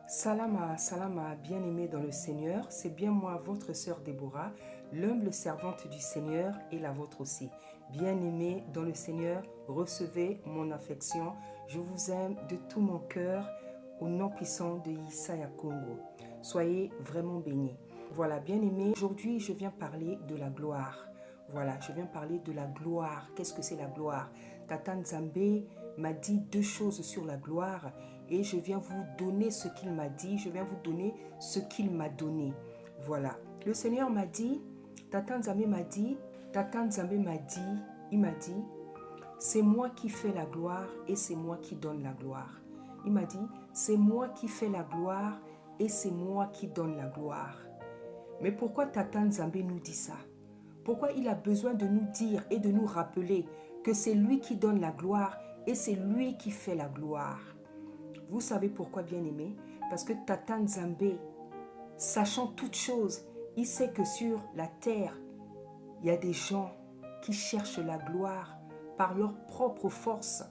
Salama, bien-aimés dans le Seigneur, c'est bien moi, votre sœur Déborah, l'humble servante du Seigneur et la vôtre aussi. Bien-aimés dans le Seigneur, recevez mon affection. Je vous aime de tout mon cœur au nom puissant de Isaya Congo. Soyez vraiment bénis. Voilà, bien-aimés, aujourd'hui je viens parler de la gloire. Voilà, je viens parler de la gloire. Qu'est-ce que c'est la gloire? Tata Nzambe m'a dit deux choses sur la gloire et je viens vous donner ce qu'il m'a dit. Je viens vous donner ce qu'il m'a donné. Voilà. Le Seigneur m'a dit, Tata Nzambe m'a dit, il m'a dit, c'est moi qui fais la gloire et c'est moi qui donne la gloire. Il m'a dit, c'est moi qui fais la gloire et c'est moi qui donne la gloire. Mais pourquoi Tata Nzambe nous dit ça? Pourquoi il a besoin de nous dire et de nous rappeler que c'est lui qui donne la gloire et c'est lui qui fait la gloire? Vous savez pourquoi, bien-aimé? Parce que Tata Nzambe, sachant toutes choses, il sait que sur la terre, il y a des gens qui cherchent la gloire par leur propre force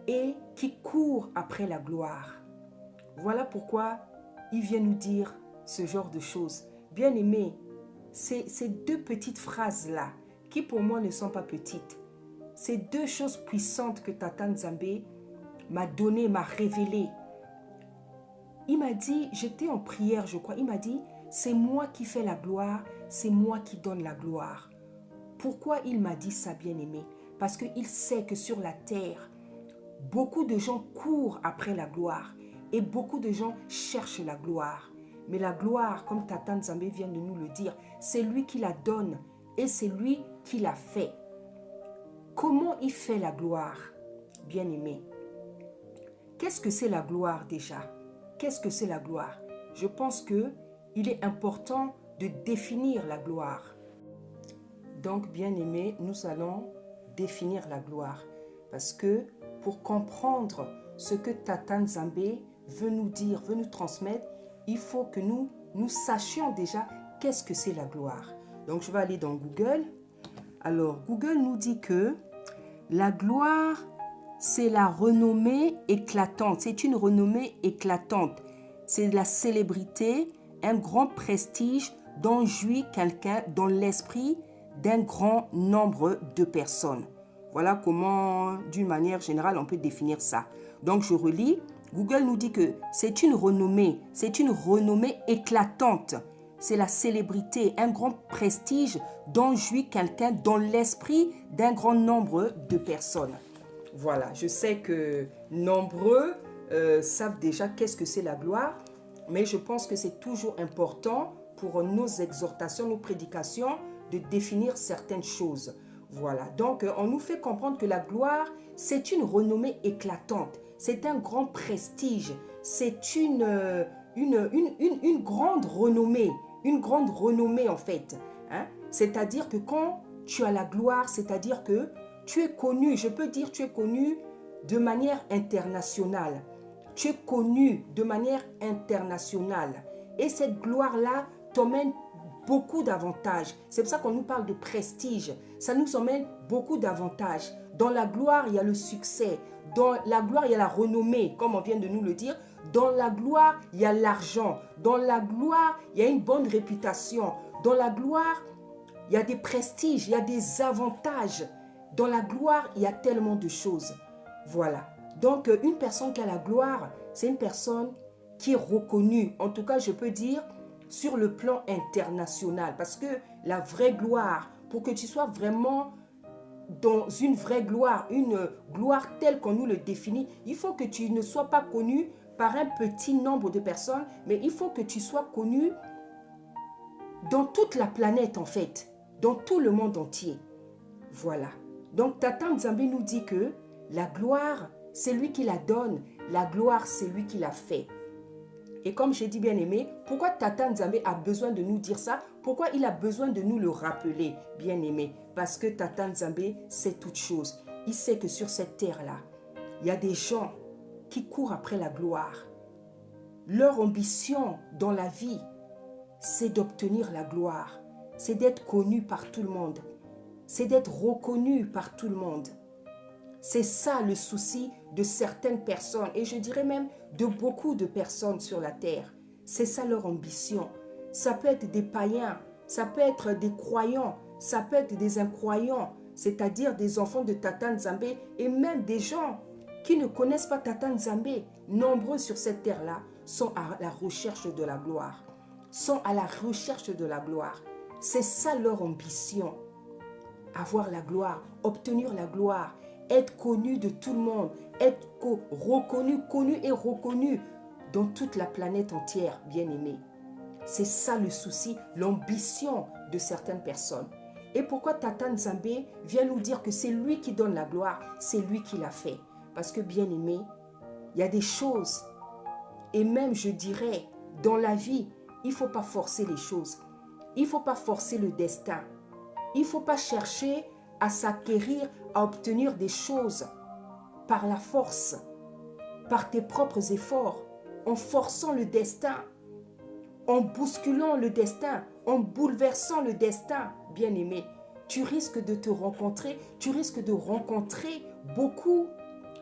et qui courent après la gloire. Voilà pourquoi il vient nous dire ce genre de choses. Bien-aimé, ces deux petites phrases-là, qui pour moi ne sont pas petites, ces deux choses puissantes que Tata Nzambe m'a donné, m'a révélé. Il m'a dit, j'étais en prière, je crois, il m'a dit, c'est moi qui fais la gloire, c'est moi qui donne la gloire. Pourquoi il m'a dit ça, bien-aimé? Parce qu'il sait que sur la terre, beaucoup de gens courent après la gloire et beaucoup de gens cherchent la gloire. Mais la gloire, comme Tata Nzambe vient de nous le dire, c'est lui qui la donne et c'est lui qui la fait. Comment il fait la gloire, bien-aimé? Qu'est-ce que c'est la gloire déjà? Qu'est-ce que c'est la gloire? Je pense qu'il est important de définir la gloire. Donc, bien-aimé, nous allons définir la gloire. Parce que pour comprendre ce que Tata Nzambe veut nous dire, veut nous transmettre, il faut que nous sachions déjà qu'est-ce que c'est la gloire. Donc, je vais aller dans Google. Alors, Google nous dit que la gloire, c'est la renommée éclatante. C'est une renommée éclatante. C'est la célébrité, un grand prestige dont jouit quelqu'un dans l'esprit d'un grand nombre de personnes. Voilà comment, d'une manière générale, on peut définir ça. Donc, je relis. Google nous dit que c'est une renommée éclatante. C'est la célébrité, un grand prestige dont jouit quelqu'un dans l'esprit d'un grand nombre de personnes. Voilà, je sais que nombreux savent déjà qu'est-ce que c'est la gloire, mais je pense que c'est toujours important pour nos exhortations, nos prédications, de définir certaines choses. Voilà, donc on nous fait comprendre que la gloire, c'est une renommée éclatante, c'est un grand prestige, c'est une grande renommée en fait. Hein? C'est-à-dire que quand tu as la gloire, c'est-à-dire que tu es connu, je peux dire tu es connu de manière internationale. Tu es connu de manière internationale. Et cette gloire-là t'emmène beaucoup d'avantages. C'est pour ça qu'on nous parle de prestige. Ça nous emmène beaucoup d'avantages. Dans la gloire, il y a le succès. Dans la gloire, il y a la renommée, comme on vient de nous le dire. Dans la gloire, il y a l'argent. Dans la gloire, il y a une bonne réputation. Dans la gloire, il y a des prestiges, il y a des avantages. Dans la gloire, il y a tellement de choses. Voilà. Donc, une personne qui a la gloire, c'est une personne qui est reconnue. En tout cas, je peux dire sur le plan international. Parce que la vraie gloire, pour que tu sois vraiment dans une vraie gloire, une gloire telle qu'on nous le définit, il faut que tu ne sois pas connu par un petit nombre de personnes, mais il faut que tu sois connu dans toute la planète en fait, dans tout le monde entier. Voilà. Donc Tata Nzambe nous dit que la gloire, c'est lui qui la donne, la gloire, c'est lui qui la fait. Et comme j'ai dit, bien-aimé, pourquoi Tata Nzambe a besoin de nous dire ça? Pourquoi il a besoin de nous le rappeler, bien-aimé? Parce que Tata Nzambe sait toutes choses. Il sait que sur cette terre-là, il y a des gens qui courent après la gloire. Leur ambition dans la vie, c'est d'obtenir la gloire. C'est d'être connu par tout le monde. C'est d'être reconnu par tout le monde. C'est ça le souci de certaines personnes, et je dirais même de beaucoup de personnes sur la terre. C'est ça leur ambition. Ça peut être des païens, ça peut être des croyants, ça peut être des incroyants, c'est-à-dire des enfants de Tata Nzambe et même des gens qui ne connaissent pas Tata Nzambe. Nombreux sur cette terre-là sont à la recherche de la gloire. Sont à la recherche de la gloire. C'est ça leur ambition. Avoir la gloire, obtenir la gloire, être connu de tout le monde, être reconnu, connu et reconnu dans toute la planète entière, bien-aimé. C'est ça le souci, l'ambition de certaines personnes. Et pourquoi Tata Nzambe vient nous dire que c'est lui qui donne la gloire, c'est lui qui l'a fait. Parce que, bien-aimé, il y a des choses, et même je dirais, dans la vie, il ne faut pas forcer les choses. Il ne faut pas forcer le destin. Il ne faut pas chercher à s'acquérir, à obtenir des choses par la force, par tes propres efforts, en forçant le destin, en bousculant le destin, en bouleversant le destin, bien-aimé. Tu risques de te rencontrer, tu risques de rencontrer beaucoup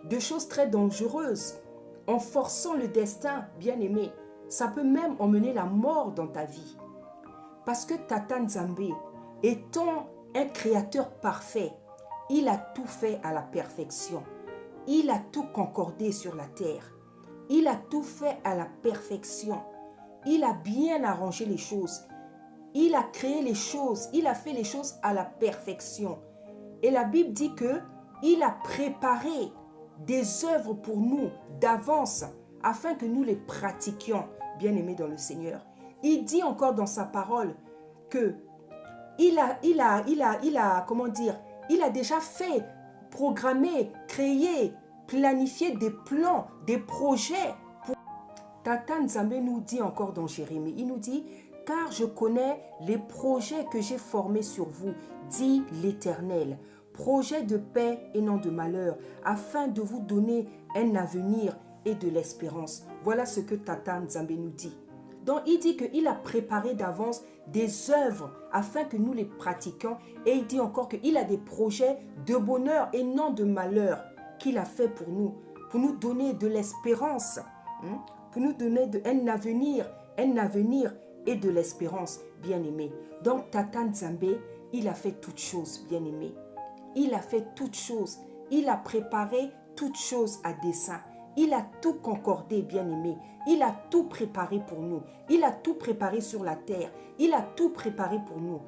de choses très dangereuses. En forçant le destin, bien-aimé, ça peut même emmener la mort dans ta vie. Parce que Tata Nzambe, étant un créateur parfait, il a tout fait à la perfection. Il a tout concordé sur la terre. Il a tout fait à la perfection. Il a bien arrangé les choses. Il a créé les choses. Il a fait les choses à la perfection. Et la Bible dit que il a préparé des œuvres pour nous d'avance afin que nous les pratiquions, bien-aimés dans le Seigneur. Il dit encore dans sa parole que il a déjà fait, programmé, créé, planifié des plans, des projets. Tata Nzambe nous dit encore dans Jérémie, il nous dit, car je connais les projets que j'ai formés sur vous, dit l'Éternel, projets de paix et non de malheur, afin de vous donner un avenir et de l'espérance. Voilà ce que Tata Nzambe nous dit. Donc il dit qu'il a préparé d'avance des œuvres afin que nous les pratiquions. Et il dit encore qu'il a des projets de bonheur et non de malheur qu'il a fait pour nous donner de l'espérance, pour nous donner un avenir et de l'espérance, bien-aimé. Donc Tata Nzambe, il a fait toutes choses, bien-aimé. Il a fait toutes choses. Il a préparé toutes choses à dessein. Il a tout concordé, bien-aimé. Il a tout préparé pour nous. Il a tout préparé sur la terre. Il a tout préparé pour nous.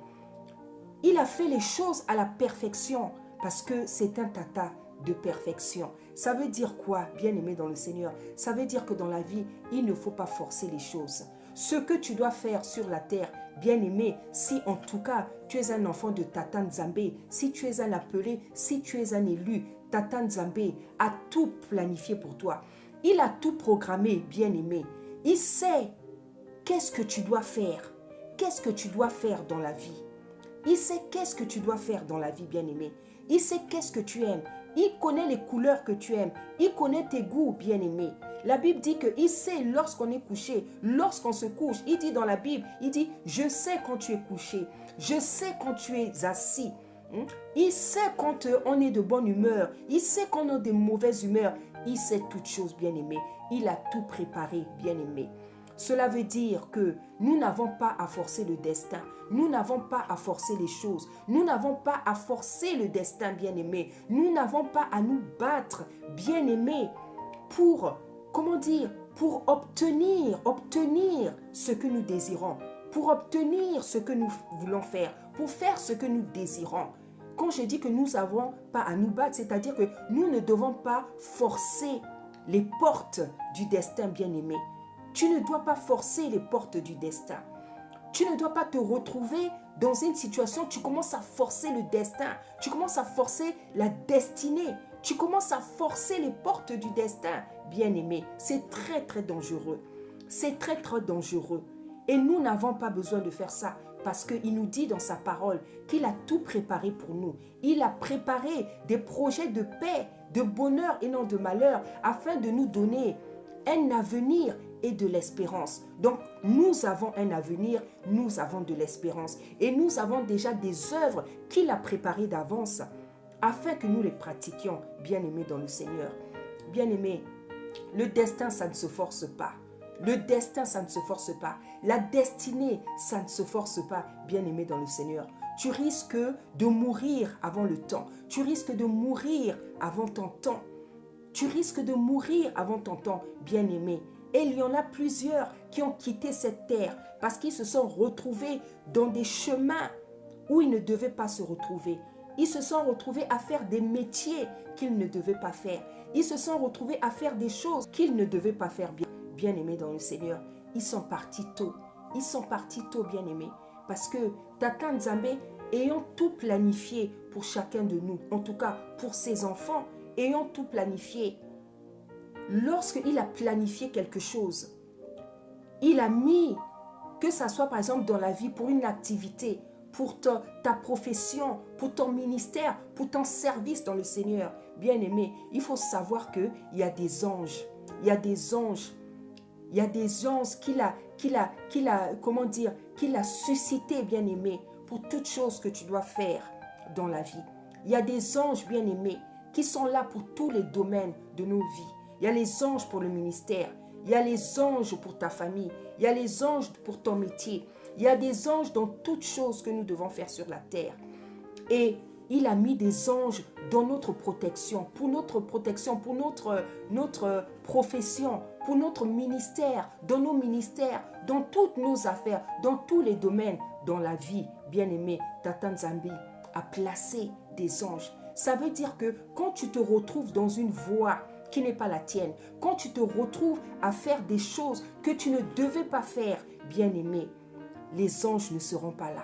Il a fait les choses à la perfection parce que c'est un tata de perfection. Ça veut dire quoi, bien-aimé dans le Seigneur? Ça veut dire que dans la vie, il ne faut pas forcer les choses. Ce que tu dois faire sur la terre, bien-aimé, si en tout cas tu es un enfant de Tata Nzambe, si tu es un appelé, si tu es un élu, Tata Nzambe a tout planifié pour toi. Il a tout programmé, bien-aimé. Il sait qu'est-ce que tu dois faire. Qu'est-ce que tu dois faire dans la vie. Il sait qu'est-ce que tu dois faire dans la vie, bien-aimé. Il sait qu'est-ce que tu aimes. Il connaît les couleurs que tu aimes. Il connaît tes goûts, bien-aimé. La Bible dit qu'il sait lorsqu'on est couché, lorsqu'on se couche. Il dit dans la Bible, il dit, je sais quand tu es couché. Je sais quand tu es assis. Il sait quand on est de bonne humeur. Il sait quand on est de mauvaise humeur. Il sait toutes choses, bien-aimé. Il a tout préparé, bien-aimé. Cela veut dire que nous n'avons pas à forcer le destin. Nous n'avons pas à forcer les choses. Nous n'avons pas à forcer le destin, bien-aimé. Nous n'avons pas à nous battre, bien-aimé, pour, pour obtenir ce que nous désirons, pour obtenir ce que nous voulons faire, pour faire ce que nous désirons. Quand je dis que nous n'avons pas à nous battre, c'est-à-dire que nous ne devons pas forcer les portes du destin, bien-aimé. Tu ne dois pas forcer les portes du destin. Tu ne dois pas te retrouver dans une situation, tu commences à forcer le destin. Tu commences à forcer la destinée. Tu commences à forcer les portes du destin, bien-aimé. C'est très, très dangereux. C'est très, très dangereux. Et nous n'avons pas besoin de faire ça parce qu'il nous dit dans sa parole qu'il a tout préparé pour nous. Il a préparé des projets de paix, de bonheur et non de malheur afin de nous donner un avenir et de l'espérance. Donc, nous avons un avenir, nous avons de l'espérance. Et nous avons déjà des œuvres qu'il a préparées d'avance afin que nous les pratiquions, bien-aimés dans le Seigneur. Bien-aimés, le destin, ça ne se force pas. Le destin, ça ne se force pas. La destinée, ça ne se force pas, bien-aimé dans le Seigneur. Tu risques de mourir avant le temps. Tu risques de mourir avant ton temps. Tu risques de mourir avant ton temps, bien-aimé. Et il y en a plusieurs qui ont quitté cette terre parce qu'ils se sont retrouvés dans des chemins où ils ne devaient pas se retrouver. Ils se sont retrouvés à faire des métiers qu'ils ne devaient pas faire. Ils se sont retrouvés à faire des choses qu'ils ne devaient pas faire, bien-aimés dans le Seigneur. Ils sont partis tôt. Ils sont partis tôt, bien-aimés. Parce que Tata Nzambe, ayant tout planifié pour chacun de nous, en tout cas pour ses enfants, ayant tout planifié, lorsqu'il a planifié quelque chose, il a mis, que ça soit par exemple dans la vie, pour une activité, pour ta profession, pour ton ministère, pour ton service dans le Seigneur. Bien-aimé, il faut savoir qu'il y a des anges. Il y a des anges. Il y a des anges qu'il a suscité, bien-aimé, pour toutes choses que tu dois faire dans la vie. Il y a des anges, bien-aimés, qui sont là pour tous les domaines de nos vies. Il y a les anges pour le ministère. Il y a les anges pour ta famille. Il y a les anges pour ton métier. Il y a des anges dans toutes choses que nous devons faire sur la terre. Et il a mis des anges dans notre protection, pour notre profession, pour notre ministère, dans nos ministères, dans toutes nos affaires, dans tous les domaines, dans la vie. Bien-aimé, Tata Nzambe a placé des anges. Ça veut dire que quand tu te retrouves dans une voie qui n'est pas la tienne, quand tu te retrouves à faire des choses que tu ne devais pas faire, bien-aimé, les anges ne seront pas là.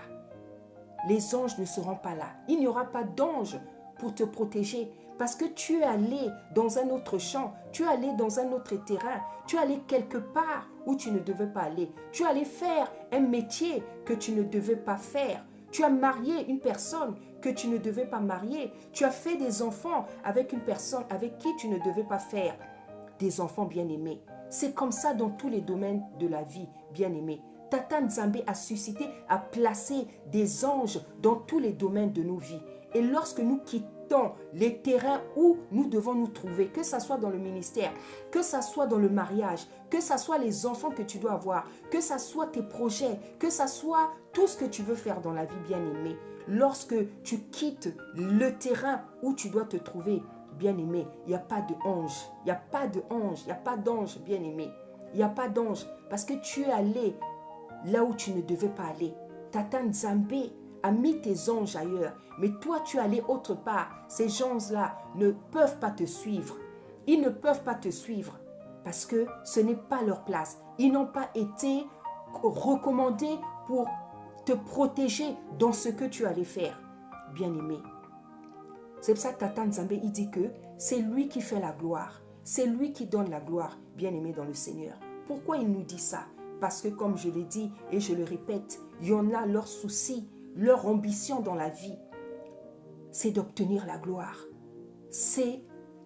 Les anges ne seront pas là. Il n'y aura pas d'ange pour te protéger parce que tu es allé dans un autre champ, tu es allé dans un autre terrain, tu es allé quelque part où tu ne devais pas aller. Tu es allé faire un métier que tu ne devais pas faire. Tu as marié une personne que tu ne devais pas marier. Tu as fait des enfants avec une personne avec qui tu ne devais pas faire des enfants bien-aimés. C'est comme ça dans tous les domaines de la vie, bien-aimés. Tata Nzambe a suscité, a placé des anges dans tous les domaines de nos vies. Et lorsque nous quittons les terrains où nous devons nous trouver, que ce soit dans le ministère, que ce soit dans le mariage, que ce soit les enfants que tu dois avoir, que ce soit tes projets, que ce soit tout ce que tu veux faire dans la vie, bien-aimé, lorsque tu quittes le terrain où tu dois te trouver, bien-aimé, il n'y a pas de ange, il n'y a pas de ange, il n'y a pas d'ange, bien-aimé, il n'y a pas d'ange, parce que tu es allé là où tu ne devais pas aller. Tata Nzambe a mis tes anges ailleurs, mais toi tu es allé autre part. Ces anges-là ne peuvent pas te suivre. Ils ne peuvent pas te suivre parce que ce n'est pas leur place. Ils n'ont pas été recommandés pour te protéger dans ce que tu allais faire. Bien-aimé. C'est pour ça que Tata Nzambe, il dit que c'est lui qui fait la gloire. C'est lui qui donne la gloire, bien-aimé dans le Seigneur. Pourquoi il nous dit ça? Parce que comme je l'ai dit et je le répète, il y en a leur souci, leur ambition dans la vie, c'est d'obtenir la gloire. C'est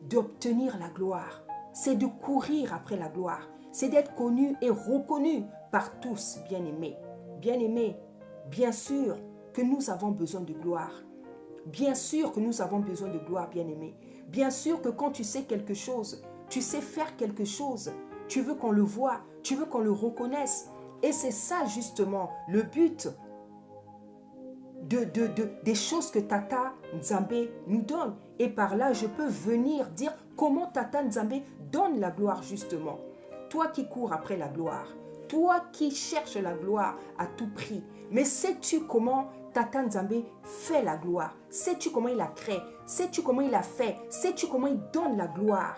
d'obtenir la gloire. C'est de courir après la gloire. C'est d'être connu et reconnu par tous, bien-aimés. Bien-aimés, bien sûr que nous avons besoin de gloire. Bien sûr que nous avons besoin de gloire, bien-aimés. Bien sûr que quand tu sais quelque chose, tu sais faire quelque chose, tu veux qu'on le voie, tu veux qu'on le reconnaisse. Et c'est ça justement le but des choses que Tata Nzambe nous donne. Et par là, je peux venir dire comment Tata Nzambe donne la gloire justement. Toi qui cours après la gloire, toi qui cherches la gloire à tout prix. Mais sais-tu comment Tata Nzambe fait la gloire? Sais-tu comment il la crée? Sais-tu comment il la fait? Sais-tu comment il donne la gloire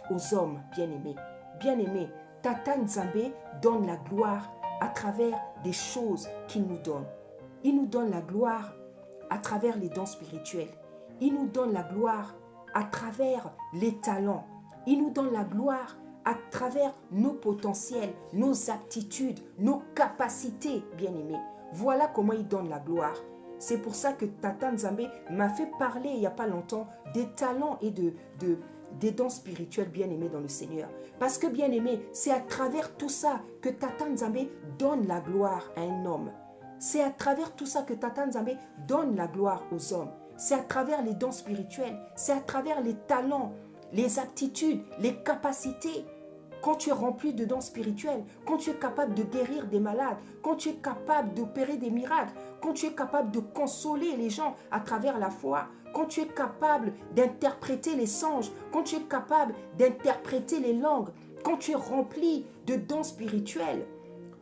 aux hommes bien-aimés? Bien-aimés, Tata Nzambe donne la gloire à travers des choses qu'il nous donne. Il nous donne la gloire à travers les dons spirituels. Il nous donne la gloire à travers les talents. Il nous donne la gloire à travers nos potentiels, nos aptitudes, nos capacités, bien-aimés. Voilà comment il donne la gloire. C'est pour ça que Tata Nzambe m'a fait parler il n'y a pas longtemps des talents et des dons spirituels, bien-aimés dans le Seigneur. Parce que, bien-aimés, c'est à travers tout ça que Tata Nzambe donne la gloire à un homme. C'est à travers tout ça que Tata Nzambe donne la gloire aux hommes. c'est à travers les dons spirituels, c'est à travers les talents, les aptitudes, les capacités. Quand tu es rempli de dons spirituels, quand tu es capable de guérir des malades, quand tu es capable d'opérer des miracles, quand tu es capable de consoler les gens à travers la foi, quand tu es capable d'interpréter les songes, quand tu es capable d'interpréter les langues, quand tu es rempli de dons spirituels,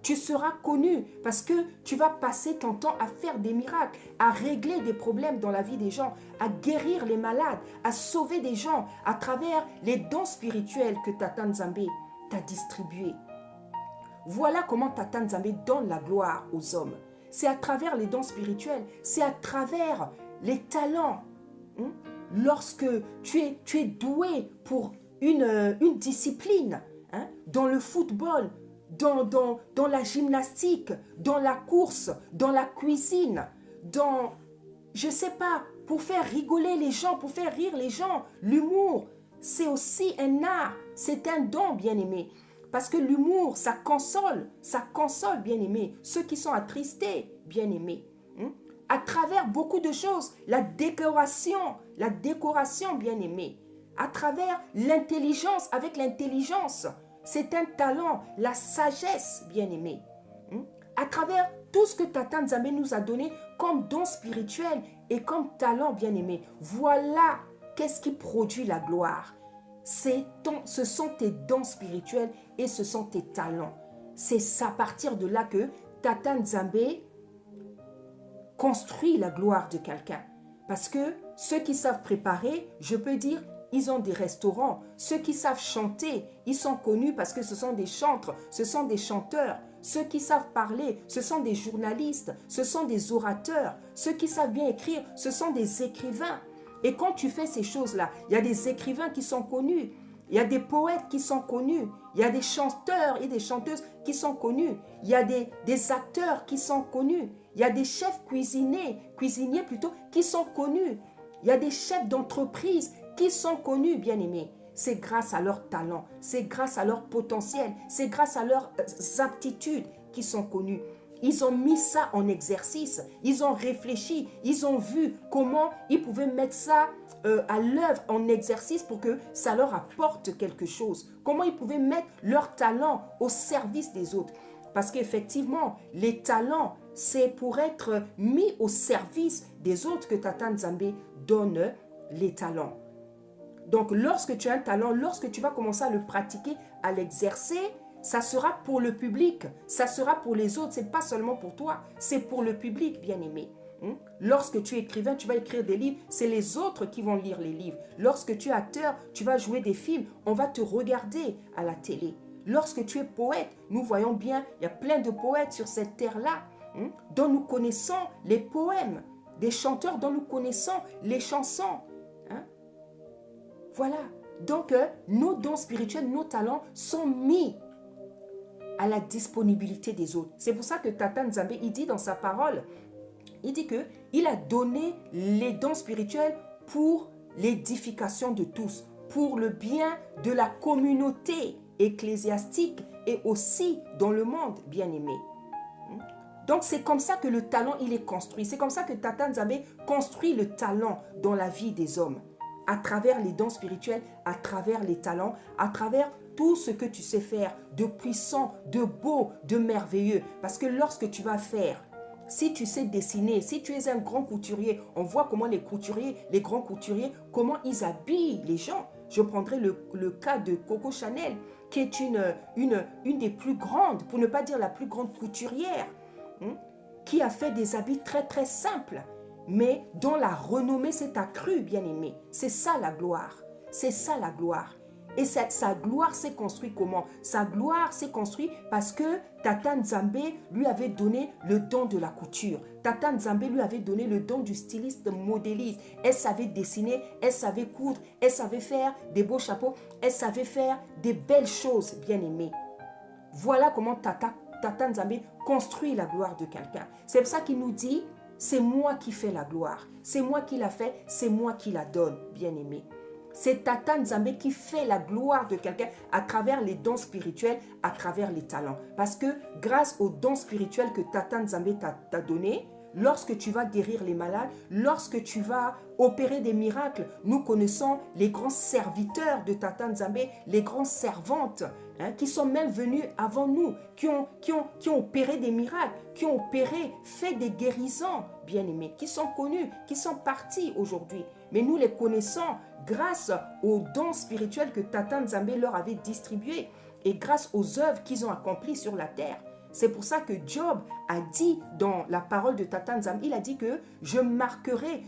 tu seras connu parce que tu vas passer ton temps à faire des miracles, à régler des problèmes dans la vie des gens, à guérir les malades, à sauver des gens à travers les dons spirituels que Tata Nzambe t'a distribués. Voilà comment Tata Nzambe donne la gloire aux hommes. C'est à travers les dons spirituels, c'est à travers les talents. Lorsque tu es doué pour une discipline, dans le football, dans la gymnastique, dans la course, dans la cuisine, dans, je ne sais pas, pour faire rigoler les gens, pour faire rire les gens, l'humour, c'est aussi un art, c'est un don, bien-aimé. Parce que l'humour, ça console, bien-aimé, ceux qui sont attristés, bien-aimé. À travers beaucoup de choses, la décoration, bien-aimé. À travers l'intelligence, avec l'intelligence, c'est un talent, la sagesse, bien-aimé. À travers tout ce que Tata Nzambe nous a donné comme don spirituel et comme talent, bien-aimé. Voilà qu'est-ce qui produit la gloire. Ce sont tes dons spirituels et ce sont tes talents. C'est à partir de là que Tata Nzambe construit la gloire de quelqu'un. Parce que ceux qui savent préparer, je peux dire, ils ont des restaurants. Ceux qui savent chanter, ils sont connus parce que ce sont des chantres, ce sont des chanteurs. Ceux qui savent parler, ce sont des journalistes, ce sont des orateurs. Ceux qui savent bien écrire, ce sont des écrivains. Et quand tu fais ces choses-là, il y a des écrivains qui sont connus, il y a des poètes qui sont connus, il y a des chanteurs et des chanteuses qui sont connus, il y a des acteurs qui sont connus, il y a des chefs cuisiniers plutôt, qui sont connus, il y a des chefs d'entreprise qui sont connus, bien-aimés. C'est grâce à leur talent, c'est grâce à leur potentiel, c'est grâce à leurs aptitudes qu'ils sont connus. Ils ont mis ça en exercice, ils ont réfléchi, ils ont vu comment ils pouvaient mettre ça à l'œuvre, en exercice pour que ça leur apporte quelque chose. Comment ils pouvaient mettre leur talent au service des autres. Parce qu'effectivement, les talents, c'est pour être mis au service des autres que Tata Nzambe donne les talents. Donc, lorsque tu as un talent, lorsque tu vas commencer à le pratiquer, à l'exercer, ça sera pour le public, ça sera pour les autres, ce n'est pas seulement pour toi, c'est pour le public, bien-aimé. Lorsque tu es écrivain, tu vas écrire des livres, c'est les autres qui vont lire les livres. Lorsque tu es acteur, tu vas jouer des films, on va te regarder à la télé. Lorsque tu es poète, nous voyons bien, il y a plein de poètes sur cette terre-là, dont nous connaissons les poèmes, des chanteurs dont nous connaissons les chansons. Voilà, donc nos dons spirituels, nos talents sont mis à la disponibilité des autres. C'est pour ça que Tata Nzambe, il dit dans sa parole, il dit qu'il a donné les dons spirituels pour l'édification de tous, pour le bien de la communauté ecclésiastique et aussi dans le monde, bien-aimé. Donc c'est comme ça que le talent, il est construit. C'est comme ça que Tata Nzambe construit le talent dans la vie des hommes. À travers les dons spirituels, à travers les talents, à travers tout ce que tu sais faire de puissant, de beau, de merveilleux. Parce que lorsque tu vas faire, si tu sais dessiner, si tu es un grand couturier, on voit comment les couturiers, les grands couturiers, comment ils habillent les gens. Je prendrai le cas de Coco Chanel, qui est une des plus grandes, pour ne pas dire la plus grande couturière, qui a fait des habits très très simples, mais dont la renommée s'est accrue, bien-aimé. C'est ça la gloire. C'est ça la gloire. Et sa gloire s'est construite comment? Sa gloire s'est construite parce que Tata Nzambe lui avait donné le don de la couture. Tata Nzambe lui avait donné le don du styliste modéliste. Elle savait dessiner, elle savait coudre, elle savait faire des beaux chapeaux, elle savait faire des belles choses, bien-aimées. Voilà comment Tata Nzambe construit la gloire de quelqu'un. C'est pour ça qu'il nous dit, c'est moi qui fais la gloire. C'est moi qui la fais, c'est moi qui la donne, bien-aimé. C'est Tata Nzambe qui fait la gloire de quelqu'un à travers les dons spirituels, à travers les talents. Parce que grâce aux dons spirituels que Tata Nzambe t'a donné, lorsque tu vas guérir les malades, lorsque tu vas opérer des miracles. Nous connaissons les grands serviteurs de Tata Nzambe, les grandes servantes, qui sont même venus avant nous, qui ont opéré des miracles, qui ont opéré, fait des guérisons, bien-aimés, qui sont connus, qui sont partis aujourd'hui. Mais nous les connaissons grâce aux dons spirituels que Tata Nzambe leur avait distribués et grâce aux œuvres qu'ils ont accomplies sur la terre. C'est pour ça que Job a dit dans la parole de Tata Nzambe, il a dit que je marquerai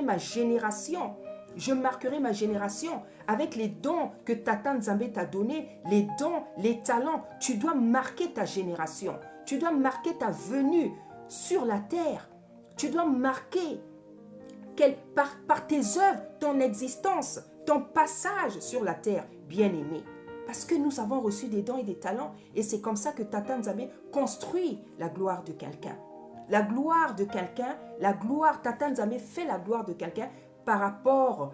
ma génération. Je marquerai ma génération avec les dons que Tata Nzambe t'a donnés, les dons, les talents. Tu dois marquer ta génération. Tu dois marquer ta venue sur la terre. Tu dois marquer par tes œuvres, ton existence, ton passage sur la terre, bien-aimé. Parce que nous avons reçu des dons et des talents. Et c'est comme ça que Tata Nzambe construit la gloire de quelqu'un. La gloire de quelqu'un, Tata Nzambe fait la gloire de quelqu'un par rapport,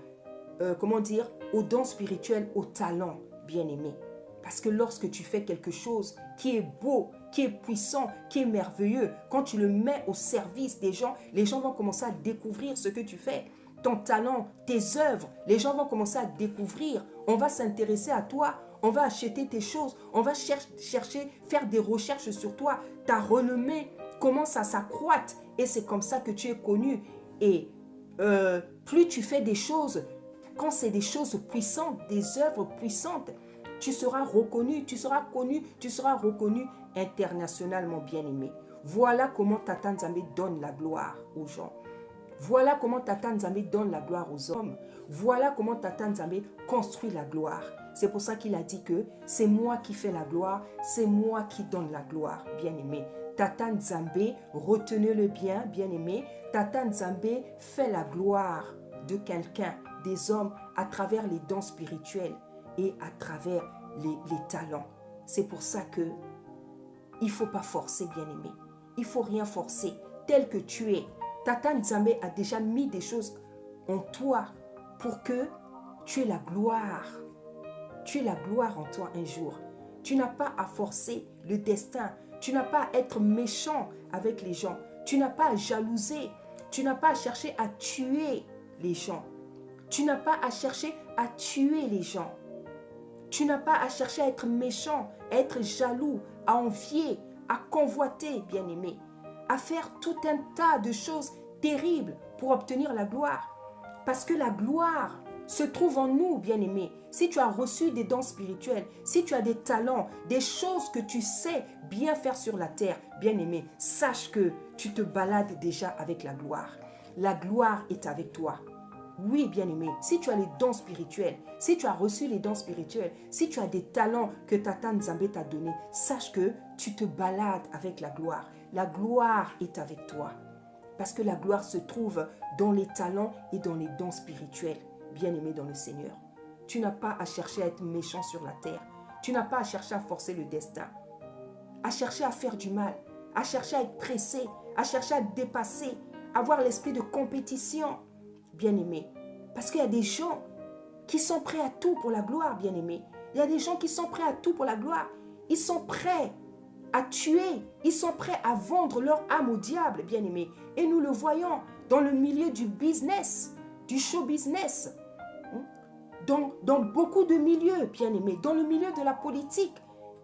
aux dons spirituels, aux talents, bien-aimés. Parce que lorsque tu fais quelque chose qui est beau, qui est puissant, qui est merveilleux, quand tu le mets au service des gens, les gens vont commencer à découvrir ce que tu fais. Ton talent, tes œuvres, les gens vont commencer à découvrir. On va s'intéresser à toi. On va acheter tes choses, on va chercher, faire des recherches sur toi. Ta renommée commence à s'accroître et c'est comme ça que tu es connu. Et plus tu fais des choses, quand c'est des choses puissantes, des œuvres puissantes, tu seras reconnu, tu seras connu, tu seras reconnu internationalement, bien-aimé. Voilà comment Tata Nzambe donne la gloire aux gens. Voilà comment Tata Nzambe donne la gloire aux hommes. Voilà comment Tata Nzambe construit la gloire. C'est pour ça qu'il a dit que c'est moi qui fais la gloire, c'est moi qui donne la gloire, bien-aimé. Tata Nzambe, retenez-le bien, bien-aimé. Tata Nzambe fait la gloire de quelqu'un, des hommes, à travers les dons spirituels et à travers les talents. C'est pour ça que il ne faut pas forcer, bien-aimé. Il ne faut rien forcer. Tel que tu es, Tata Nzambe a déjà mis des choses en toi pour que tu aies la gloire. Tu es la gloire en toi un jour. Tu n'as pas à forcer le destin. Tu n'as pas à être méchant avec les gens. Tu n'as pas à jalouser. Tu n'as pas à chercher à tuer les gens. Tu n'as pas à chercher à tuer les gens. Tu n'as pas à chercher à être méchant, à être jaloux, à envier, à convoiter, bien-aimé, à faire tout un tas de choses terribles pour obtenir la gloire. Parce que la gloire se trouve en nous, bien-aimé. Si tu as reçu des dons spirituels, si tu as des talents, des choses que tu sais bien faire sur la terre, bien-aimé, sache que tu te balades déjà avec la gloire. La gloire est avec toi. Oui, bien-aimé, si tu as les dons spirituels, si tu as reçu les dons spirituels, si tu as des talents que Tata Nzambe t'a donnés, sache que tu te balades avec la gloire. La gloire est avec toi. Parce que la gloire se trouve dans les talents et dans les dons spirituels, bien-aimé dans le Seigneur. Tu n'as pas à chercher à être méchant sur la terre. Tu n'as pas à chercher à forcer le destin, à chercher à faire du mal, à chercher à être pressé, à chercher à dépasser, à avoir l'esprit de compétition, bien-aimé. Parce qu'il y a des gens qui sont prêts à tout pour la gloire, bien-aimé. Il y a des gens qui sont prêts à tout pour la gloire. Ils sont prêts à tuer. Ils sont prêts à vendre leur âme au diable, bien-aimé. Et nous le voyons dans le milieu du business, du show business. Dans beaucoup de milieux, bien-aimés. Dans le milieu de la politique.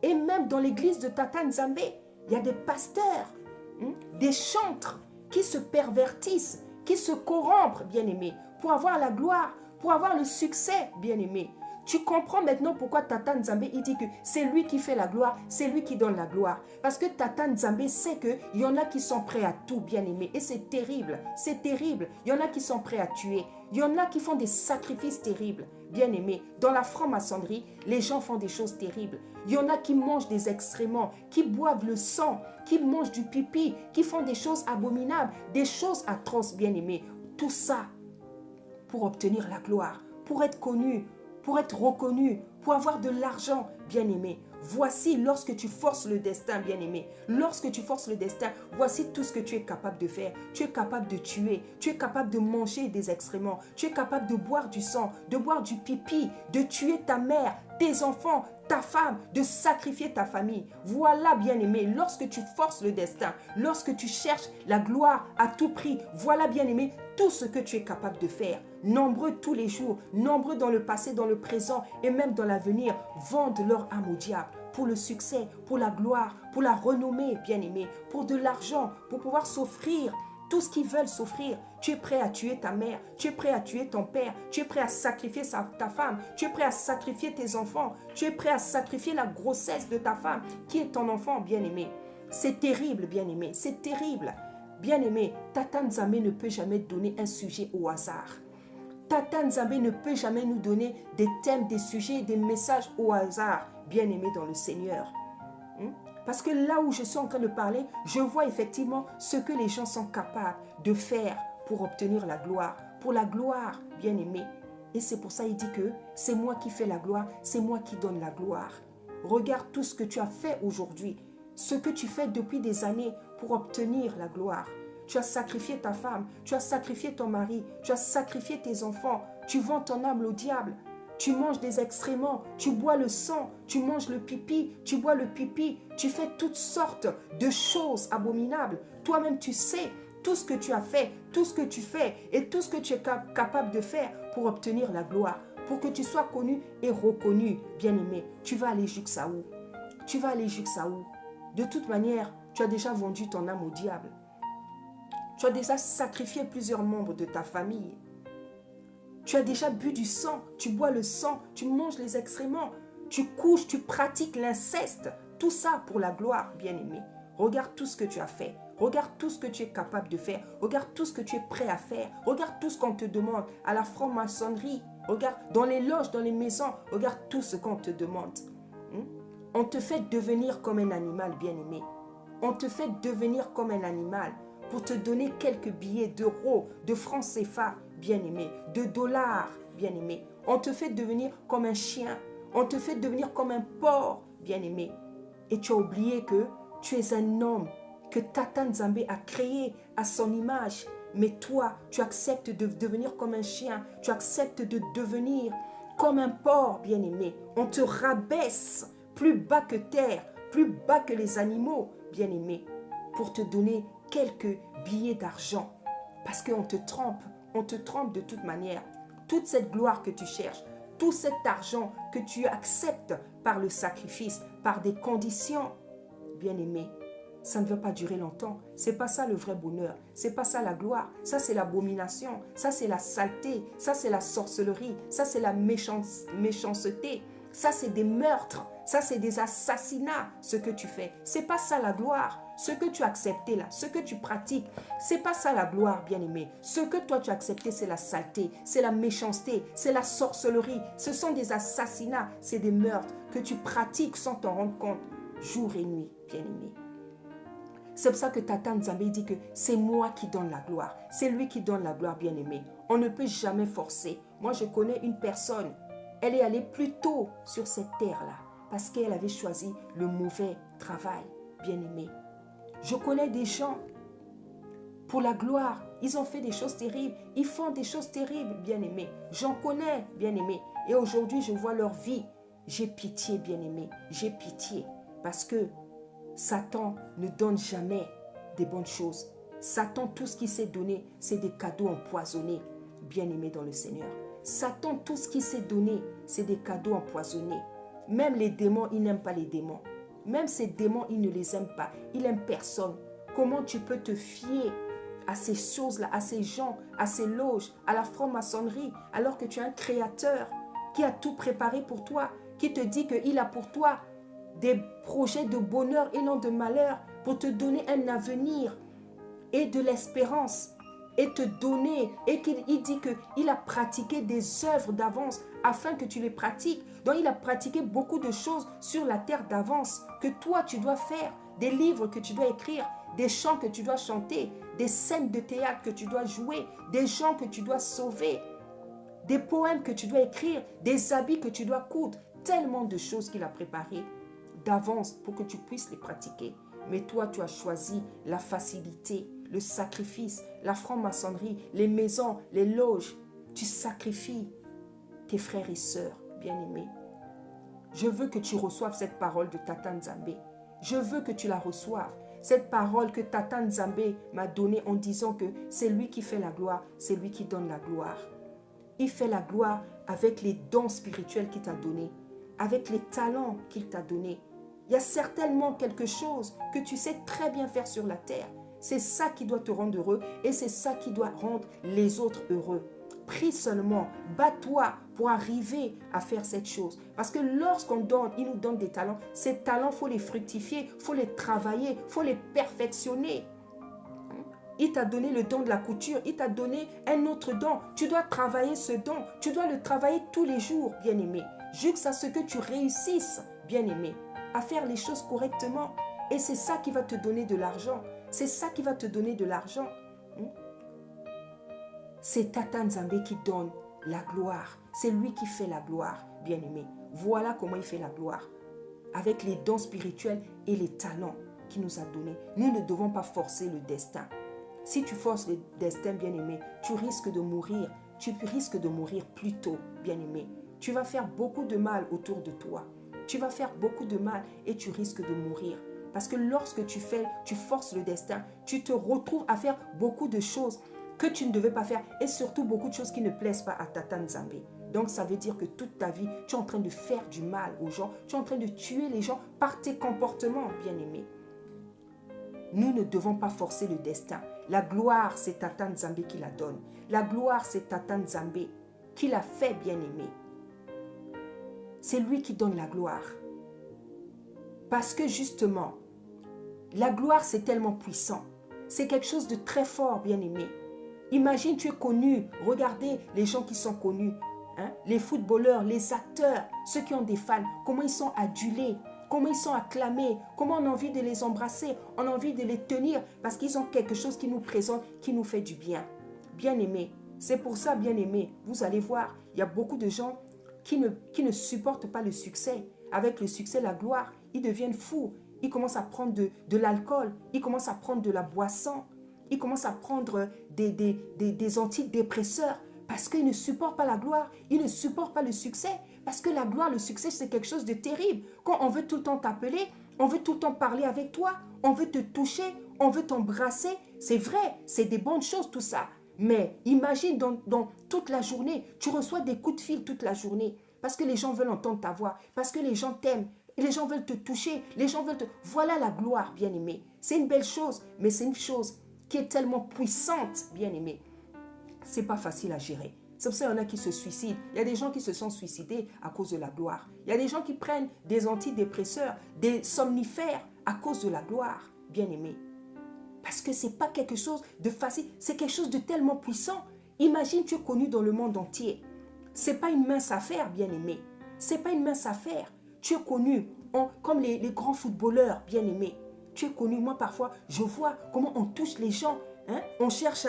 Et même dans l'église de Tata Nzambe. Il y a des pasteurs, des chantres qui se pervertissent, qui se corrompent, bien-aimés, pour avoir la gloire, pour avoir le succès, bien-aimé. Tu comprends maintenant pourquoi Tata Nzambe, il dit que c'est lui qui fait la gloire, c'est lui qui donne la gloire. Parce que Tata Nzambe sait qu'il y en a qui sont prêts à tout, bien-aimé. Et c'est terrible, c'est terrible. Il y en a qui sont prêts à tuer. Il y en a qui font des sacrifices terribles, bien-aimé. Dans la franc-maçonnerie, les gens font des choses terribles. Il y en a qui mangent des excréments, qui boivent le sang, qui mangent du pipi, qui font des choses abominables, des choses atroces, bien-aimé. Tout ça pour obtenir la gloire, pour être connu, pour être reconnu, pour avoir de l'argent, bien-aimé. Voici lorsque tu forces le destin, bien-aimé. Lorsque tu forces le destin, voici tout ce que tu es capable de faire. Tu es capable de tuer, tu es capable de manger des excréments, tu es capable de boire du sang, de boire du pipi, de tuer ta mère, tes enfants, ta femme, de sacrifier ta famille. Voilà, bien-aimé, lorsque tu forces le destin, lorsque tu cherches la gloire à tout prix, voilà, bien-aimé, tout ce que tu es capable de faire. Nombreux tous les jours, nombreux dans le passé, dans le présent et même dans l'avenir, vendent leur âme au diable pour le succès, pour la gloire, pour la renommée, bien-aimé, pour de l'argent, pour pouvoir s'offrir tout ce qu'ils veulent s'offrir. Tu es prêt à tuer ta mère, tu es prêt à tuer ton père, tu es prêt à sacrifier ta femme, tu es prêt à sacrifier tes enfants, tu es prêt à sacrifier la grossesse de ta femme qui est ton enfant, bien-aimé. C'est terrible, bien-aimé, c'est terrible. Bien-aimé, Tata Nzambe ne peut jamais donner un sujet au hasard. Tata Nzambe ne peut jamais nous donner des thèmes, des sujets, des messages au hasard, bien-aimé dans le Seigneur. Parce que là où je suis en train de parler, je vois effectivement ce que les gens sont capables de faire pour obtenir la gloire. Pour la gloire, bien-aimé. Et c'est pour ça qu'il dit que c'est moi qui fais la gloire, c'est moi qui donne la gloire. Regarde tout ce que tu as fait aujourd'hui, ce que tu fais depuis des années pour obtenir la gloire. Tu as sacrifié ta femme, tu as sacrifié ton mari, tu as sacrifié tes enfants, tu vends ton âme au diable. Tu manges des excréments, tu bois le sang, tu manges le pipi, tu bois le pipi, tu fais toutes sortes de choses abominables. Toi-même, tu sais tout ce que tu as fait, tout ce que tu fais et tout ce que tu es capable de faire pour obtenir la gloire, pour que tu sois connu et reconnu, bien-aimé. Tu vas aller jusqu'à où? Tu vas aller jusqu'à où? De toute manière, tu as déjà vendu ton âme au diable. Tu as déjà sacrifié plusieurs membres de ta famille. Tu as déjà bu du sang, tu bois le sang, tu manges les excréments, tu couches, tu pratiques l'inceste. Tout ça pour la gloire, bien-aimé. Regarde tout ce que tu as fait. Regarde tout ce que tu es capable de faire. Regarde tout ce que tu es prêt à faire. Regarde tout ce qu'on te demande à la franc-maçonnerie. Regarde dans les loges, dans les maisons. Regarde tout ce qu'on te demande. On te fait devenir comme un animal, bien-aimé. On te fait devenir comme un animal pour te donner quelques billets d'euros, de francs CFA, bien-aimé, de dollars, bien-aimé. On te fait devenir comme un chien. On te fait devenir comme un porc, bien-aimé. Et tu as oublié que tu es un homme que Tata Nzambe a créé à son image. Mais toi, tu acceptes de devenir comme un chien. Tu acceptes de devenir comme un porc, bien-aimé. On te rabaisse plus bas que terre, plus bas que les animaux, bien-aimé, pour te donner quelques billets d'argent. Parce qu'on te trompe de toute manière. Toute cette gloire que tu cherches, tout cet argent que tu acceptes par le sacrifice, par des conditions, bien-aimé, ça ne va pas durer longtemps. C'est pas ça le vrai bonheur. C'est pas ça la gloire. Ça, c'est l'abomination. Ça, c'est la saleté. Ça, c'est la sorcellerie. Ça, c'est la méchanceté. Ça, c'est des meurtres. Ça, c'est des assassinats, ce que tu fais. C'est pas ça la gloire. Ce que tu as accepté là, ce que tu pratiques, c'est pas ça la gloire, bien-aimé. Ce que toi tu as accepté, c'est la saleté, c'est la méchanceté, c'est la sorcellerie. Ce sont des assassinats, c'est des meurtres que tu pratiques sans t'en rendre compte, jour et nuit, bien-aimé. C'est pour ça que Tata Nzambe dit que c'est moi qui donne la gloire. C'est lui qui donne la gloire, bien-aimé. On ne peut jamais forcer. Moi, je connais une personne. Elle est allée plus tôt sur cette terre-là parce qu'elle avait choisi le mauvais travail, bien-aimé. Je connais des gens, pour la gloire, ils ont fait des choses terribles. Ils font des choses terribles, bien-aimé. J'en connais, bien-aimé. Et aujourd'hui, je vois leur vie. J'ai pitié, bien-aimé. J'ai pitié. Parce que Satan ne donne jamais des bonnes choses. Satan, tout ce qu'il s'est donné, c'est des cadeaux empoisonnés, bien-aimé dans le Seigneur. Satan, tout ce qu'il s'est donné, c'est des cadeaux empoisonnés. Même les démons, ils n'aiment pas les démons. Même ces démons, ils ne les aiment pas. Ils n'aiment personne. Comment tu peux te fier à ces choses-là, à ces gens, à ces loges, à la franc-maçonnerie, alors que tu as un créateur qui a tout préparé pour toi, qui te dit qu'il a pour toi des projets de bonheur et non de malheur, pour te donner un avenir et de l'espérance, et te donner, et qu'il dit qu'il a pratiqué des œuvres d'avance afin que tu les pratiques. Donc il a pratiqué beaucoup de choses sur la terre d'avance que toi tu dois faire, des livres que tu dois écrire, des chants que tu dois chanter, des scènes de théâtre que tu dois jouer, des gens que tu dois sauver, des poèmes que tu dois écrire, des habits que tu dois coudre, tellement de choses qu'il a préparées d'avance pour que tu puisses les pratiquer. Mais toi, tu as choisi la facilité, le sacrifice, la franc-maçonnerie, les maisons, les loges. Tu sacrifies tes frères et sœurs, bien-aimés. Je veux que tu reçoives cette parole de Tata Nzambe. Je veux que tu la reçoives. Cette parole que Tata Nzambe m'a donnée en disant que c'est lui qui fait la gloire, c'est lui qui donne la gloire. Il fait la gloire avec les dons spirituels qu'il t'a donnés, avec les talents qu'il t'a donnés. Il y a certainement quelque chose que tu sais très bien faire sur la terre. C'est ça qui doit te rendre heureux et c'est ça qui doit rendre les autres heureux. Prie seulement, bats-toi pour arriver à faire cette chose. Parce que lorsqu'on donne, il nous donne des talents. Ces talents, il faut les fructifier, il faut les travailler, il faut les perfectionner. Il t'a donné le don de la couture, il t'a donné un autre don. Tu dois travailler ce don, tu dois le travailler tous les jours, bien-aimé. Jusqu'à ce que tu réussisses, bien-aimé, à faire les choses correctement. Et c'est ça qui va te donner de l'argent. C'est ça qui va te donner de l'argent. C'est Tata Nzambe qui donne la gloire. C'est lui qui fait la gloire, bien-aimé. Voilà comment il fait la gloire. Avec les dons spirituels et les talents qu'il nous a donnés. Nous ne devons pas forcer le destin. Si tu forces le destin, bien-aimé, tu risques de mourir. Tu risques de mourir plus tôt, bien-aimé. Tu vas faire beaucoup de mal autour de toi. Tu vas faire beaucoup de mal et tu risques de mourir. Parce que lorsque tu forces le destin, tu te retrouves à faire beaucoup de choses que tu ne devais pas faire et surtout beaucoup de choses qui ne plaisent pas à Tata Nzambe. Donc ça veut dire que toute ta vie, tu es en train de faire du mal aux gens, tu es en train de tuer les gens par tes comportements, bien-aimés. Nous ne devons pas forcer le destin. La gloire, c'est Tata Nzambe qui la donne. La gloire, c'est Tata Nzambe qui l'a fait, bien-aimé. C'est lui qui donne la gloire. Parce que justement, la gloire, c'est tellement puissant. C'est quelque chose de très fort, bien-aimé. Imagine, tu es connu. Regardez les gens qui sont connus. Les footballeurs, les acteurs, ceux qui ont des fans. Comment ils sont adulés, comment ils sont acclamés, comment on a envie de les embrasser, on a envie de les tenir parce qu'ils ont quelque chose qui nous présente, qui nous fait du bien. Bien-aimé. C'est pour ça, bien-aimé, vous allez voir, il y a beaucoup de gens qui ne supportent pas le succès. Avec le succès, la gloire, ils deviennent fous. Ils commencent à prendre de l'alcool, ils commencent à prendre de la boisson, ils commencent à prendre des antidépresseurs parce qu'ils ne supportent pas la gloire, ils ne supportent pas le succès. Parce que la gloire, le succès, c'est quelque chose de terrible. Quand on veut tout le temps t'appeler, on veut tout le temps parler avec toi, on veut te toucher, on veut t'embrasser. C'est vrai, c'est des bonnes choses tout ça. Mais imagine dans toute la journée, tu reçois des coups de fil toute la journée parce que les gens veulent entendre ta voix, parce que les gens t'aiment. Les gens veulent te toucher, les gens veulent te... Voilà la gloire, bien-aimé. C'est une belle chose, mais c'est une chose qui est tellement puissante, bien-aimé. C'est pas facile à gérer. C'est pour ça qu'il y en a qui se suicident. Il y a des gens qui se sont suicidés à cause de la gloire. Il y a des gens qui prennent des antidépresseurs, des somnifères à cause de la gloire, bien-aimé. Parce que c'est pas quelque chose de facile, c'est quelque chose de tellement puissant. Imagine, tu es connu dans le monde entier. C'est pas une mince affaire, bien-aimé. C'est pas une mince affaire. Tu es connu comme les grands footballeurs, bien-aimés. Tu es connu, moi parfois, je vois comment on touche les gens. On cherche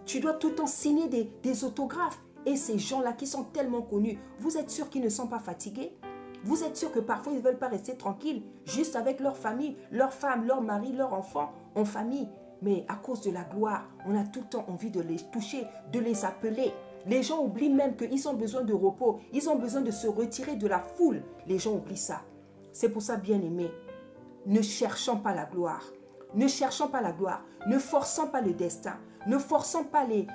tu dois tout le temps signer des autographes. Et ces gens-là qui sont tellement connus, vous êtes sûr qu'ils ne sont pas fatigués? Vous êtes sûr que parfois ils ne veulent pas rester tranquilles, juste avec leur famille, leur femme, leur mari, leur enfant, en famille. Mais à cause de la gloire, on a tout le temps envie de les toucher, de les appeler. Les gens oublient même qu'ils ont besoin de repos. Ils ont besoin de se retirer de la foule. Les gens oublient ça. C'est pour ça, bien-aimés, ne cherchons pas la gloire. Ne cherchons pas la gloire. Ne forçons pas le destin. Ne forçons pas les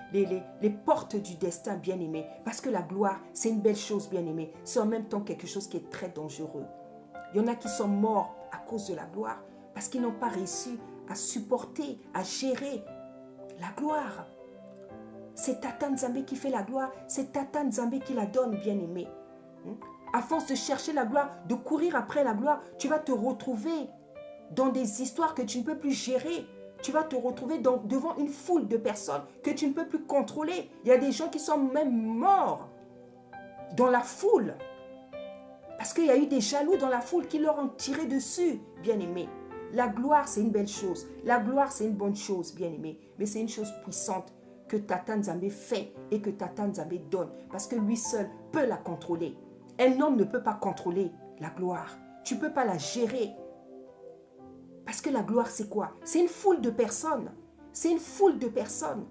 portes du destin, bien-aimés. Parce que la gloire, c'est une belle chose, bien-aimés. C'est en même temps quelque chose qui est très dangereux. Il y en a qui sont morts à cause de la gloire. Parce qu'ils n'ont pas réussi à supporter, à gérer la gloire. C'est Tata Nzambe qui fait la gloire. C'est Tata Nzambe qui la donne, bien-aimé. À force de chercher la gloire, de courir après la gloire, tu vas te retrouver dans des histoires que tu ne peux plus gérer. Tu vas te retrouver devant une foule de personnes que tu ne peux plus contrôler. Il y a des gens qui sont même morts dans la foule. Parce qu'il y a eu des jaloux dans la foule qui leur ont tiré dessus, bien-aimé. La gloire, c'est une belle chose. La gloire, c'est une bonne chose, bien-aimé. Mais c'est une chose puissante que Tata Nzambe fait et que Tata Nzambe donne. Parce que lui seul peut la contrôler. Un homme ne peut pas contrôler la gloire. Tu ne peux pas la gérer. Parce que la gloire, c'est quoi? C'est une foule de personnes. C'est une foule de personnes.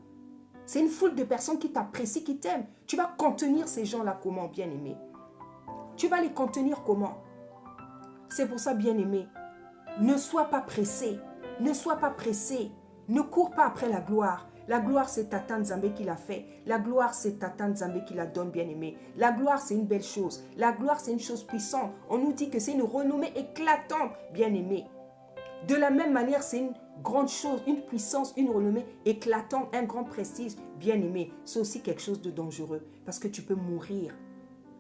C'est une foule de personnes qui t'apprécient, qui t'aiment. Tu vas contenir ces gens-là comment, bien-aimé? Tu vas les contenir comment? C'est pour ça, bien-aimé, ne sois pas pressé. Ne sois pas pressé. Ne cours pas après la gloire. La gloire, c'est Tata Nzambe qui l'a fait. La gloire, c'est Tata Nzambe qui la donne, bien-aimé. La gloire, c'est une belle chose. La gloire, c'est une chose puissante. On nous dit que c'est une renommée éclatante, bien-aimé. De la même manière, c'est une grande chose, une puissance, une renommée éclatante, un grand prestige, bien-aimé. C'est aussi quelque chose de dangereux parce que tu peux mourir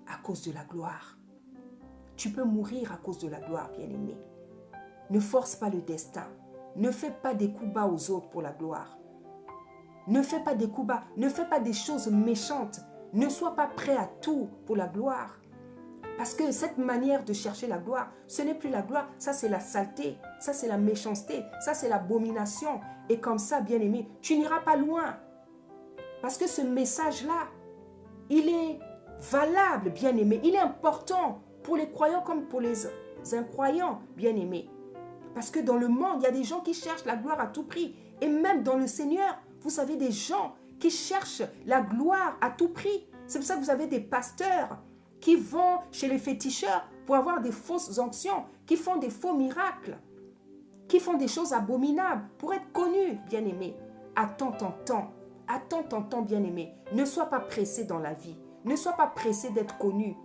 à cause de la gloire. Tu peux mourir à cause de la gloire, bien-aimé. Ne force pas le destin. Ne fais pas des coups bas aux autres pour la gloire. Ne fais pas des coups bas. Ne fais pas des choses méchantes. Ne sois pas prêt à tout pour la gloire. Parce que cette manière de chercher la gloire, ce n'est plus la gloire. Ça, c'est la saleté. Ça, c'est la méchanceté. Ça, c'est l'abomination. Et comme ça, bien-aimé, tu n'iras pas loin. Parce que ce message-là, il est valable, bien-aimé. Il est important pour les croyants comme pour les incroyants, bien-aimé. Parce que dans le monde, il y a des gens qui cherchent la gloire à tout prix. Et même dans le Seigneur, vous savez, des gens qui cherchent la gloire à tout prix. C'est pour ça que vous avez des pasteurs qui vont chez les féticheurs pour avoir des fausses onctions, qui font des faux miracles, qui font des choses abominables pour être connus, bien-aimés. Attends ton temps. Attends ton temps, bien-aimé. Ne sois pas pressé dans la vie. Ne sois pas pressé d'être connu.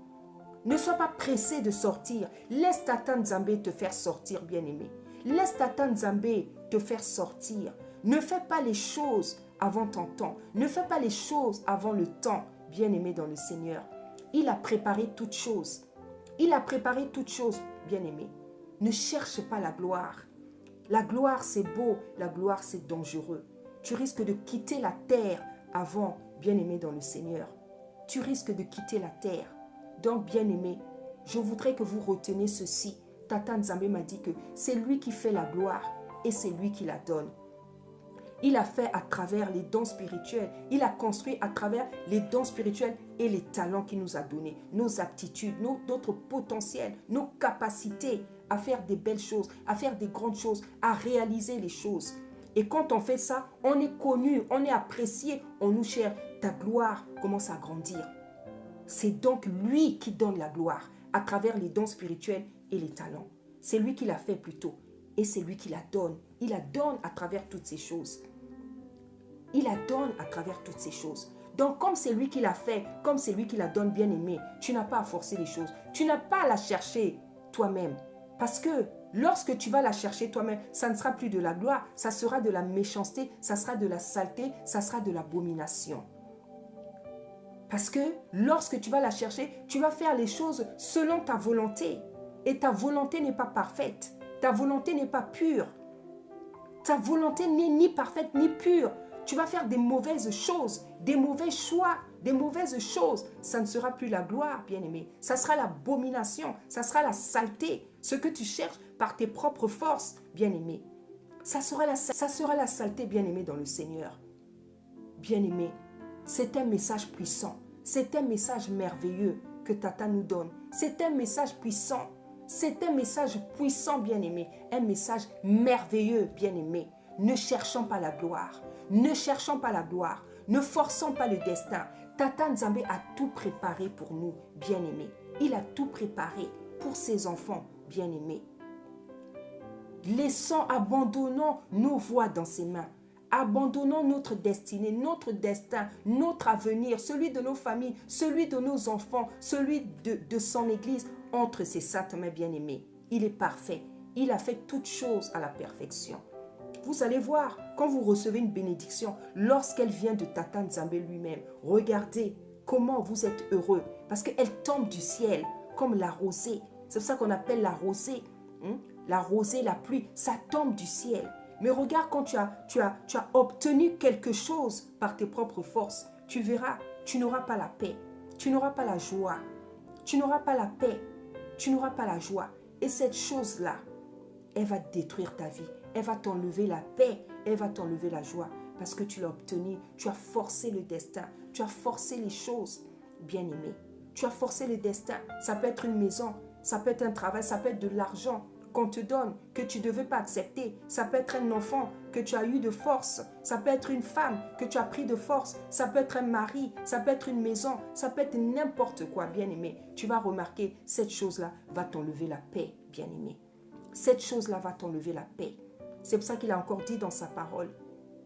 Ne sois pas pressé de sortir. Laisse Tata Nzambe te faire sortir, bien-aimé. Laisse Tata Nzambe te faire sortir. Ne fais pas les choses avant ton temps. Ne fais pas les choses avant le temps, bien-aimé dans le Seigneur. Il a préparé toutes choses. Il a préparé toutes choses, bien-aimé. Ne cherche pas la gloire. La gloire, c'est beau. La gloire, c'est dangereux. Tu risques de quitter la terre avant, bien-aimé dans le Seigneur. Tu risques de quitter la terre. Donc, bien-aimé, je voudrais que vous reteniez ceci. Tata Nzambe m'a dit que c'est lui qui fait la gloire et c'est lui qui la donne. Il a fait à travers les dons spirituels. Il a construit à travers les dons spirituels et les talents qu'il nous a donnés, nos aptitudes, notre potentiel, nos capacités à faire des belles choses, à faire des grandes choses, à réaliser les choses. Et quand on fait ça, on est connu, on est apprécié, on nous cherche. Ta gloire commence à grandir. C'est donc lui qui donne la gloire à travers les dons spirituels et les talents. C'est lui qui l'a fait plutôt. Et c'est lui qui la donne. Il la donne à travers toutes ces choses. Il la donne à travers toutes ces choses. Donc, comme c'est lui qui l'a fait, comme c'est lui qui la donne, bien aimé, tu n'as pas à forcer les choses. Tu n'as pas à la chercher toi-même. Parce que lorsque tu vas la chercher toi-même, ça ne sera plus de la gloire, ça sera de la méchanceté, ça sera de la saleté, ça sera de l'abomination. Parce que lorsque tu vas la chercher, tu vas faire les choses selon ta volonté. Et ta volonté n'est pas parfaite. Ta volonté n'est pas pure. Ta volonté n'est ni parfaite ni pure. Tu vas faire des mauvaises choses, des mauvais choix, des mauvaises choses. Ça ne sera plus la gloire, bien-aimé. Ça sera l'abomination, ça sera la saleté. Ce que tu cherches par tes propres forces, bien-aimé. Ça sera la saleté, bien-aimé, dans le Seigneur. Bien-aimé, c'est un message puissant. C'est un message merveilleux que Tata nous donne. C'est un message puissant. C'est un message puissant, bien-aimé. Un message merveilleux, bien-aimé. Ne cherchons pas la gloire. Ne cherchons pas la gloire. Ne forçons pas le destin. Tata Nzambe a tout préparé pour nous, bien-aimés. Il a tout préparé pour ses enfants, bien-aimés. Abandonnons nos voies dans ses mains. Abandonnons notre destinée, notre destin, notre avenir, celui de nos familles, celui de nos enfants, celui de son Église, entre ses saintes mains bien-aimées. Il est parfait. Il a fait toutes choses à la perfection. Vous allez voir, quand vous recevez une bénédiction, lorsqu'elle vient de Tata Nzambe lui-même, regardez comment vous êtes heureux, parce qu'elle tombe du ciel comme la rosée. C'est pour ça qu'on appelle la rosée. La rosée, la pluie, ça tombe du ciel. Mais regarde, quand tu as obtenu quelque chose par tes propres forces, tu verras, tu n'auras pas la paix, tu n'auras pas la joie, tu n'auras pas la paix, tu n'auras pas la joie. Et cette chose-là, elle va détruire ta vie, elle va t'enlever la paix, elle va t'enlever la joie. Parce que tu l'as obtenu, tu as forcé le destin, tu as forcé les choses. Bien-aimé, Tu as forcé le destin. Ça peut être une maison, ça peut être un travail, ça peut être de l'argent qu'on te donne, que tu ne devais pas accepter. Ça peut être un enfant que tu as eu de force. Ça peut être une femme que tu as pris de force. Ça peut être un mari, ça peut être une maison, ça peut être n'importe quoi, bien-aimé. Tu vas remarquer, cette chose-là va t'enlever la paix, bien-aimé. Cette chose-là va t'enlever la paix. C'est pour ça qu'il a encore dit dans sa parole,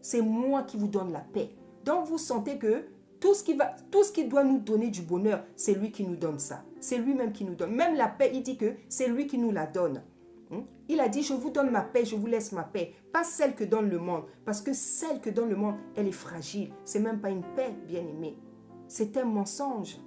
c'est moi qui vous donne la paix. Donc vous sentez que tout ce qui doit nous donner du bonheur, c'est lui qui nous donne ça. C'est lui-même qui nous donne. Même la paix, il dit que c'est lui qui nous la donne. Il a dit, je vous donne ma paix, je vous laisse ma paix. Pas celle que donne le monde. Parce que celle que donne le monde, elle est fragile. C'est même pas une paix, bien-aimé. C'est un mensonge.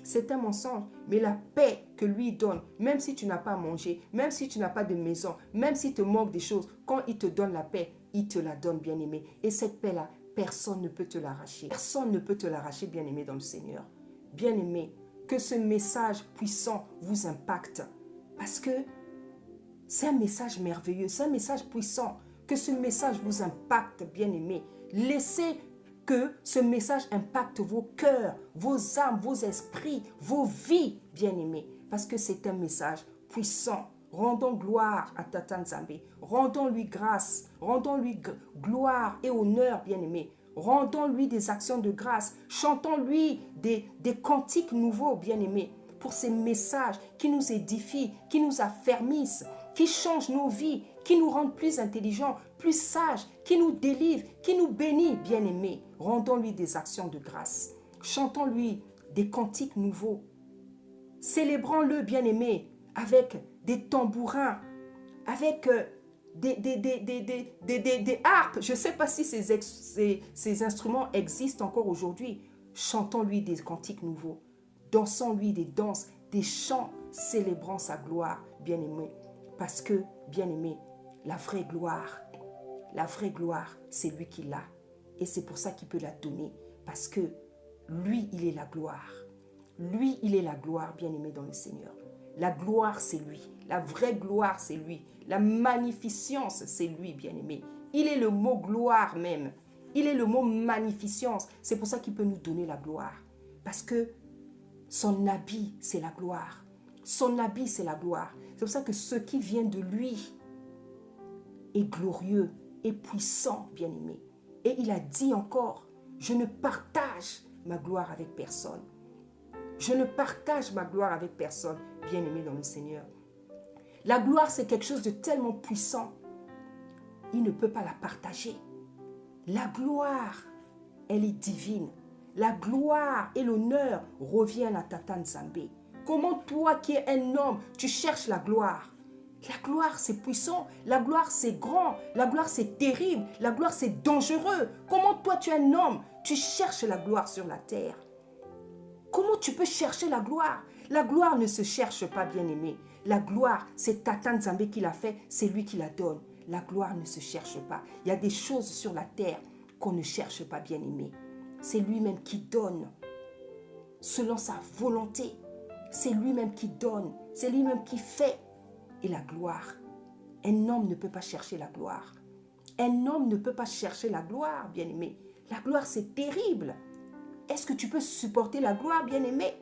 C'est un mensonge. Mais la paix que lui donne, même si tu n'as pas à manger, même si tu n'as pas de maison, même s'il te manque des choses, quand il te donne la paix, il te la donne, bien-aimé. Et cette paix-là, personne ne peut te l'arracher. Personne ne peut te l'arracher, bien-aimé, dans le Seigneur. Bien-aimé, que ce message puissant vous impacte. Parce que c'est un message merveilleux, c'est un message puissant. Que ce message vous impacte, bien-aimé. Laissez que ce message impacte vos cœurs, vos âmes, vos esprits, vos vies, bien-aimés. Parce que c'est un message puissant. Rendons gloire à Tata Nzambe. Rendons-lui grâce. Rendons-lui gloire et honneur, bien-aimé. Rendons-lui des actions de grâce. Chantons-lui des cantiques nouveaux, bien-aimés. Pour ces messages qui nous édifient, qui nous affermissent, qui changent nos vies, qui nous rendent plus intelligents, plus sages, qui nous délivrent, qui nous bénit, bien-aimés. Rendons-lui des actions de grâce. Chantons-lui des cantiques nouveaux. Célébrons-le, bien-aimé, avec des tambourins, avec des harpes. Je ne sais pas si ces instruments existent encore aujourd'hui. Chantons-lui des cantiques nouveaux. Dansons-lui des danses, des chants, célébrant sa gloire, bien-aimé. Parce que, bien-aimé, la vraie gloire, c'est lui qui l'a. Et c'est pour ça qu'il peut la donner. Parce que lui, il est la gloire. Lui, il est la gloire, bien-aimé dans le Seigneur. La gloire, c'est lui. La vraie gloire, c'est lui. La magnificence, c'est lui, bien-aimé. Il est le mot gloire même. Il est le mot magnificence. C'est pour ça qu'il peut nous donner la gloire. Parce que son habit, c'est la gloire. Son habit, c'est la gloire. C'est pour ça que ce qui vient de lui est glorieux, est puissant, bien-aimé. Et il a dit encore, je ne partage ma gloire avec personne. Je ne partage ma gloire avec personne, bien-aimé dans le Seigneur. La gloire, c'est quelque chose de tellement puissant. Il ne peut pas la partager. La gloire, elle est divine. La gloire et l'honneur reviennent à Tata Nzambe. Comment toi qui es un homme, tu cherches la gloire? La gloire, c'est puissant. La gloire, c'est grand. La gloire, c'est terrible. La gloire, c'est dangereux. Comment toi, tu es un homme, tu cherches la gloire sur la terre? Comment tu peux chercher la gloire? La gloire ne se cherche pas, bien-aimé. La gloire, c'est Tata Nzambe qui l'a fait, c'est lui qui la donne. La gloire ne se cherche pas. Il y a des choses sur la terre qu'on ne cherche pas, bien-aimé. C'est lui-même qui donne, selon sa volonté. C'est lui-même qui donne, c'est lui-même qui fait. Et la gloire, un homme ne peut pas chercher la gloire. Un homme ne peut pas chercher la gloire, bien-aimé. La gloire, c'est terrible. Est-ce que tu peux supporter la gloire, bien-aimé?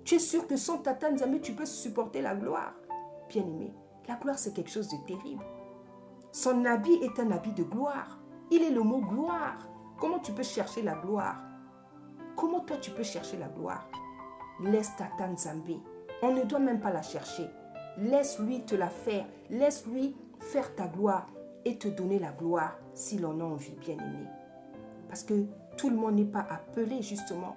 Tu es sûr que sans Tata Nzambe, tu peux supporter la gloire? Bien-aimé, la gloire, c'est quelque chose de terrible. Son habit est un habit de gloire. Il est le mot gloire. Comment tu peux chercher la gloire? Comment toi, tu peux chercher la gloire? Laisse Tata Nzambe. On ne doit même pas la chercher. Laisse-lui te la faire. Laisse-lui faire ta gloire et te donner la gloire s'il en a envie, bien-aimé. Parce que tout le monde n'est pas appelé justement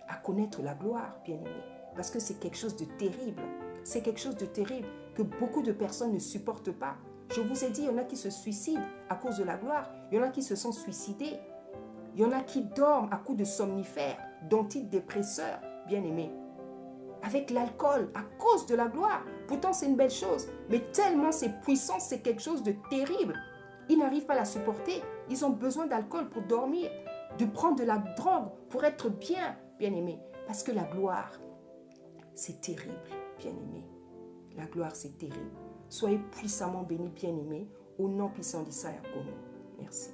à connaître la gloire, bien-aimé. Parce que c'est quelque chose de terrible. C'est quelque chose de terrible que beaucoup de personnes ne supportent pas. Je vous ai dit, il y en a qui se suicident à cause de la gloire. Il y en a qui se sont suicidés. Il y en a qui dorment à coups de somnifères, d'antidépresseurs, bien-aimés. Avec l'alcool, à cause de la gloire. Pourtant, c'est une belle chose. Mais tellement c'est puissant, c'est quelque chose de terrible. Ils n'arrivent pas à la supporter. Ils ont besoin d'alcool pour dormir, de prendre de la drogue pour être bien, bien-aimés. Parce que la gloire, c'est terrible, bien-aimés. La gloire, c'est terrible. Soyez puissamment bénis, bien-aimés, au nom puissant d'Issa Yakomo. Merci.